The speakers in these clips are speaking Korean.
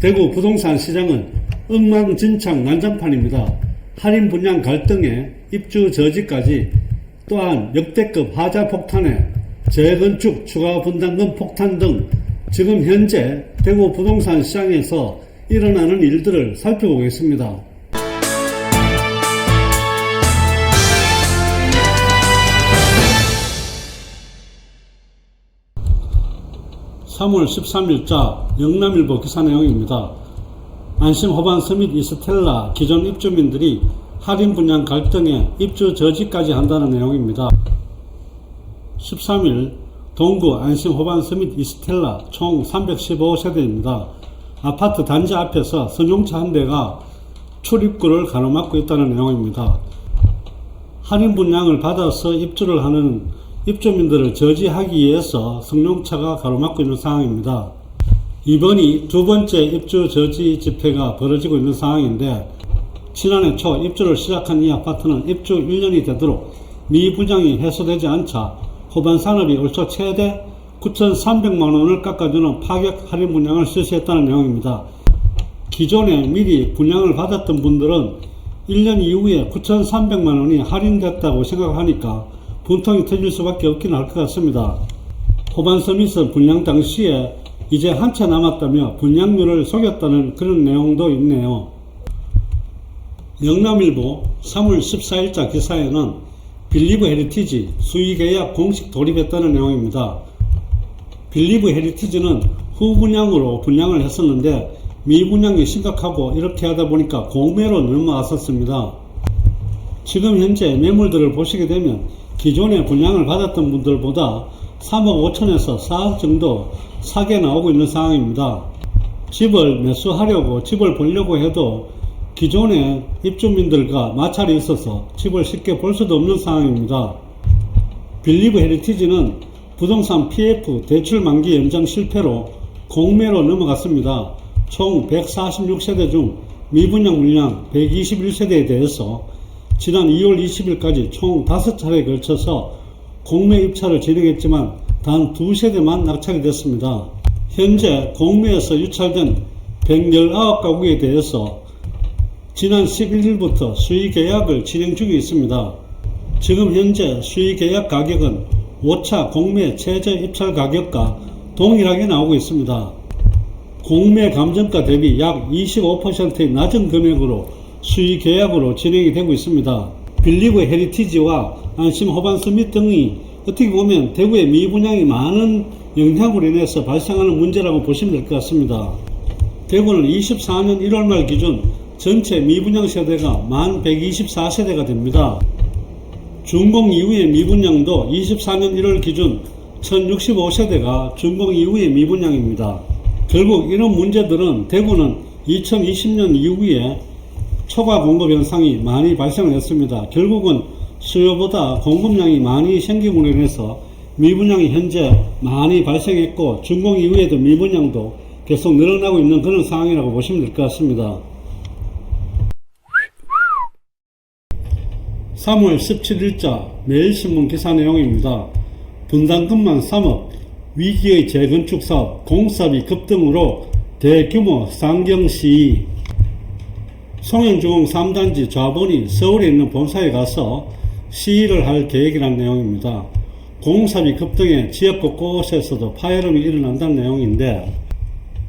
대구 부동산 시장은 엉망진창 난장판입니다. 할인 분양 갈등에 입주 저지까지, 또한 역대급 하자 폭탄에 재건축 추가 분담금 폭탄 등 지금 현재 대구 부동산 시장에서 일어나는 일들을 살펴보겠습니다. 3월 13일자 영남일보 기사 내용입니다. 안심호반서 및 이스텔라 기존 입주민들이 할인 분양 갈등에 입주 저지까지 한다는 내용입니다. 13일 동구 안심호반서 및 이스텔라 총 315세대입니다. 아파트 단지 앞에서 승용차 한 대가 출입구를 가로막고 있다는 내용입니다. 할인 분양을 받아서 입주를 하는 입주민들을 저지하기 위해서 승용차가 가로막고 있는 상황입니다. 이번이 두 번째 입주 저지 집회가 벌어지고 있는 상황인데, 지난해 초 입주를 시작한 이 아파트는 입주 1년이 되도록 미분양이 해소되지 않자 호반산업이 올 초 최대 9,300만원을 깎아주는 파격 할인 분양을 실시했다는 내용입니다. 기존에 미리 분양을 받았던 분들은 1년 이후에 9,300만원이 할인됐다고 생각하니까 분통이 터질 수밖에 없긴 할 것 같습니다. 호반서밋은 분양 당시에 이제 한 채 남았다며 분양률을 속였다는 그런 내용도 있네요. 영남일보 3월 14일자 기사에는 빌리브 헤리티지 수의계약 공식 돌입했다는 내용입니다. 빌리브 헤리티지는 후분양으로 분양을 했었는데 미분양이 심각하고 이렇게 하다 보니까 공매로 넘어왔었습니다. 지금 현재 매물들을 보시게 되면 기존에 분양을 받았던 분들보다 3억 5천에서 4억 정도 싸게 나오고 있는 상황입니다. 집을 매수하려고 집을 보려고 해도 기존의 입주민들과 마찰이 있어서 집을 쉽게 볼 수도 없는 상황입니다. 빌리브 헤리티지는 부동산 PF 대출 만기 연장 실패로 공매로 넘어갔습니다. 총 146세대 중 미분양 물량 121세대에 대해서 지난 2월 20일까지 총 5차례에 걸쳐서 공매 입찰을 진행했지만 단 2세대만 낙찰이 됐습니다. 현재 공매에서 유찰된 119가구에 대해서 지난 11일부터 수의계약을 진행 중에 있습니다. 지금 현재 수의계약 가격은 5차 공매 최저 입찰 가격과 동일하게 나오고 있습니다. 공매 감정가 대비 약 25%의 낮은 금액으로 수의계약으로 진행이 되고 있습니다. 빌리브 헤리티지와 안심호반서밋 등이 어떻게 보면 대구의 미분양이 많은 영향으로 인해서 발생하는 문제라고 보시면 될 것 같습니다. 대구는 24년 1월 말 기준 전체 미분양 세대가 1124세대가 됩니다. 준공 이후의 미분양도 24년 1월 기준 1065세대가 준공 이후의 미분양입니다. 결국 이런 문제들은 대구는 2020년 이후에 초과 공급 현상이 많이 발생을 했습니다. 결국은 수요보다 공급량이 많이 생김으로 인해서 미분양이 현재 많이 발생했고 준공 이후에도 미분양도 계속 늘어나고 있는 그런 상황이라고 보시면 될 것 같습니다. 3월 17일자 매일신문 기사 내용입니다. 분담금만 3억, 위기의 재건축 사업, 공사비 급등으로 대규모 상경 시위. 송영주공 3단지 좌본이 서울에 있는 본사에 가서 시위를 할 계획이라는 내용입니다. 공사비 급등에 지역 곳곳에서도 파열음이 일어난다는 내용인데,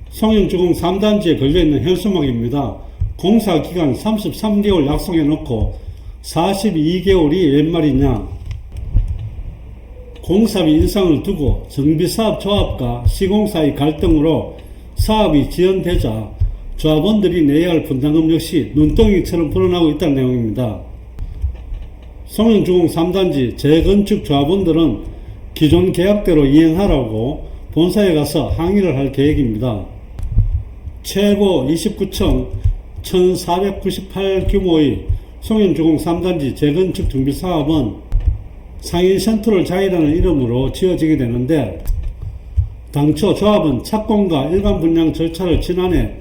송영주공 3단지에 걸려있는 현수막입니다. 공사기간 33개월 약속해놓고 42개월이 웬 말이냐. 공사비 인상을 두고 정비사업 조합과 시공사의 갈등으로 사업이 지연되자 조합원들이 내야 할 분담금 역시 눈덩이처럼 불어나고 있다는 내용입니다. 송영주공 3단지 재건축 조합원들은 기존 계약대로 이행하라고 본사에 가서 항의를 할 계획입니다. 최고 29층 1498 규모의 송영주공 3단지 재건축 정비사업은 상인 센트럴 자이라는 이름으로 지어지게 되는데, 당초 조합은 착공과 일반 분양 절차를 지난해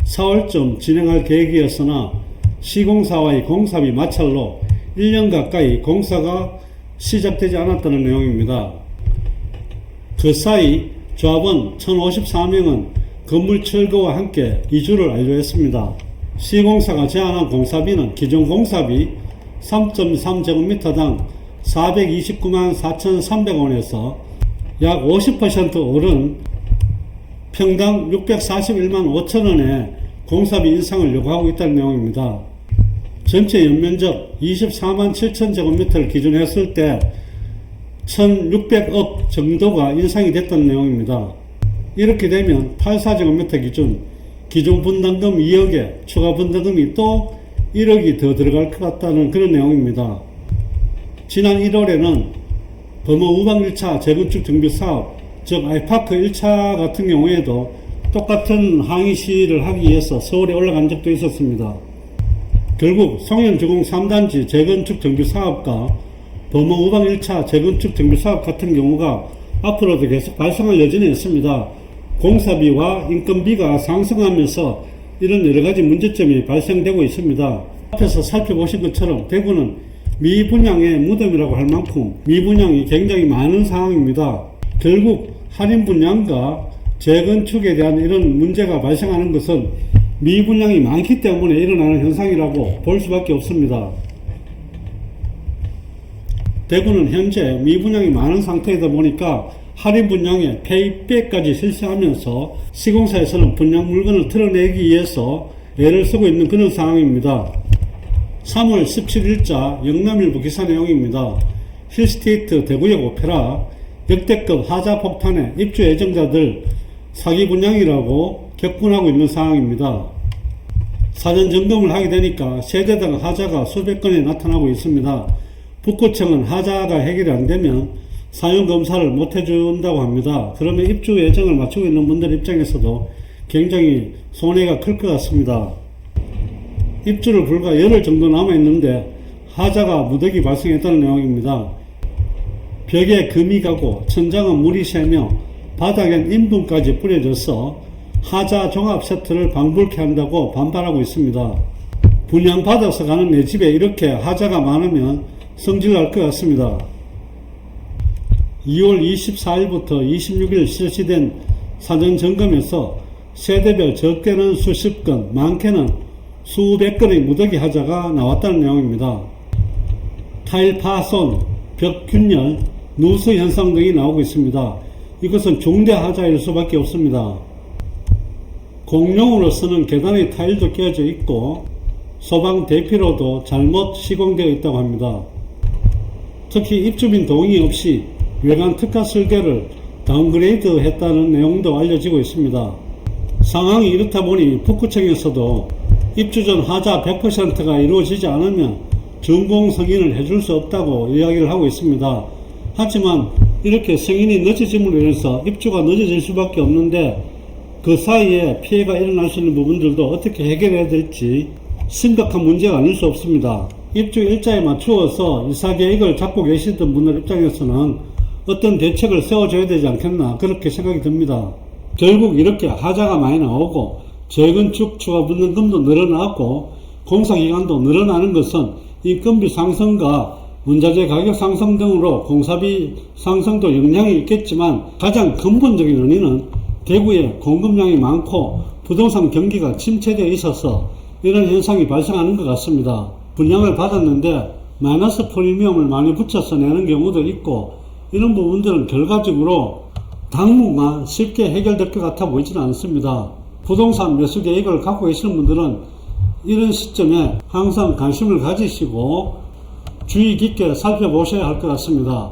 4월쯤 진행할 계획이었으나 시공사와의 공사비 마찰로 1년 가까이 공사가 시작되지 않았다는 내용입니다. 그 사이 조합원 1054명은 건물 철거와 함께 이주를 완료했습니다. 시공사가 제안한 공사비는 기존 공사비 3.3제곱미터당 429만 4,300원에서 약 50% 오른 평당 641만 5천원의 공사비 인상을 요구하고 있다는 내용입니다. 전체 연면적 24만 7천 제곱미터를 기준했을 때 1600억 정도가 인상이 됐다는 내용입니다. 이렇게 되면 84제곱미터 기존 분담금 2억에 추가 분담금이 또 1억이 더 들어갈 것 같다는 그런 내용입니다. 지난 1월에는 범어 우방 1차 재건축 정비 사업, 즉 아이파크 1차 같은 경우에도 똑같은 항의 시위를 하기 위해서 서울에 올라간 적도 있었습니다. 결국 송현주공 3단지 재건축 정비 사업과 범어 우방 1차 재건축 정비 사업 같은 경우가 앞으로도 계속 발생할 여지는 있습니다. 공사비와 인건비가 상승하면서 이런 여러가지 문제점이 발생되고 있습니다. 앞에서 살펴보신 것처럼 대구는 미분양의 무덤이라고 할 만큼 미분양이 굉장히 많은 상황입니다. 결국 할인 분양과 재건축에 대한 이런 문제가 발생하는 것은 미분양이 많기 때문에 일어나는 현상이라고 볼 수밖에 없습니다. 대구는 현재 미분양이 많은 상태이다 보니까 할인 분양에 페이백까지 실시하면서 시공사에서는 분양 물건을 털어내기 위해서 애를 쓰고 있는 그런 상황입니다. 3월 17일자 영남일보 기사 내용입니다. 힐스테이트 대구역 오페라 역대급 하자 폭탄에 입주 예정자들 사기 분양이라고 격분하고 있는 상황입니다. 사전 점검을 하게 되니까 세대당 하자가 수백 건이 나타나고 있습니다. 북구청은 하자가 해결이 안 되면 사용 검사를 못 해준다고 합니다. 그러면 입주 예정을 맞추고 있는 분들 입장에서도 굉장히 손해가 클 것 같습니다. 입주를 불과 열흘 정도 남아있는데 하자가 무더기 발생했다는 내용입니다. 벽에 금이 가고 천장은 물이 새며 바닥엔 인분까지 뿌려져서 하자 종합 세트를 방불케 한다고 반발하고 있습니다. 분양받아서 가는 내 집에 이렇게 하자가 많으면 성질날 것 같습니다. 2월 24일부터 26일 실시된 사전 점검에서 세대별 적게는 수십 건, 많게는 수백 건의 무더기 하자가 나왔다는 내용입니다. 타일 파손, 벽 균열, 누수 현상 등이 나오고 있습니다. 이것은 중대 하자일 수밖에 없습니다. 공용으로 쓰는 계단의 타일도 깨어져 있고 소방 대피로도 잘못 시공되어 있다고 합니다. 특히 입주민 동의 없이 외관 특화 설계를 다운그레이드 했다는 내용도 알려지고 있습니다. 상황이 이렇다 보니 북구청에서도 입주 전 하자 100%가 이루어지지 않으면 준공 승인을 해줄 수 없다고 이야기를 하고 있습니다. 하지만 이렇게 승인이 늦어짐으로 인해서 입주가 늦어질 수밖에 없는데 그 사이에 피해가 일어날 수 있는 부분들도 어떻게 해결해야 될지 심각한 문제가 아닐 수 없습니다. 입주 일자에 맞추어서 이사 계획을 잡고 계시던 분들 입장에서는 어떤 대책을 세워줘야 되지 않겠나 그렇게 생각이 듭니다. 결국 이렇게 하자가 많이 나오고 재건축 추가 분담금도 늘어나고 공사기간도 늘어나는 것은 인건비 상승과 원자재 가격 상승 등으로 공사비 상승도 영향이 있겠지만 가장 근본적인 원인은 대구에 공급량이 많고 부동산 경기가 침체되어 있어서 이런 현상이 발생하는 것 같습니다. 분양을 받았는데 마이너스 프리미엄을 많이 붙여서 내는 경우도 있고 이런 부분들은 결과적으로 당분간 쉽게 해결될 것 같아 보이지는 않습니다. 부동산 매수 계획을 갖고 계시는 분들은 이런 시점에 항상 관심을 가지시고 주의 깊게 살펴보셔야 할 것 같습니다.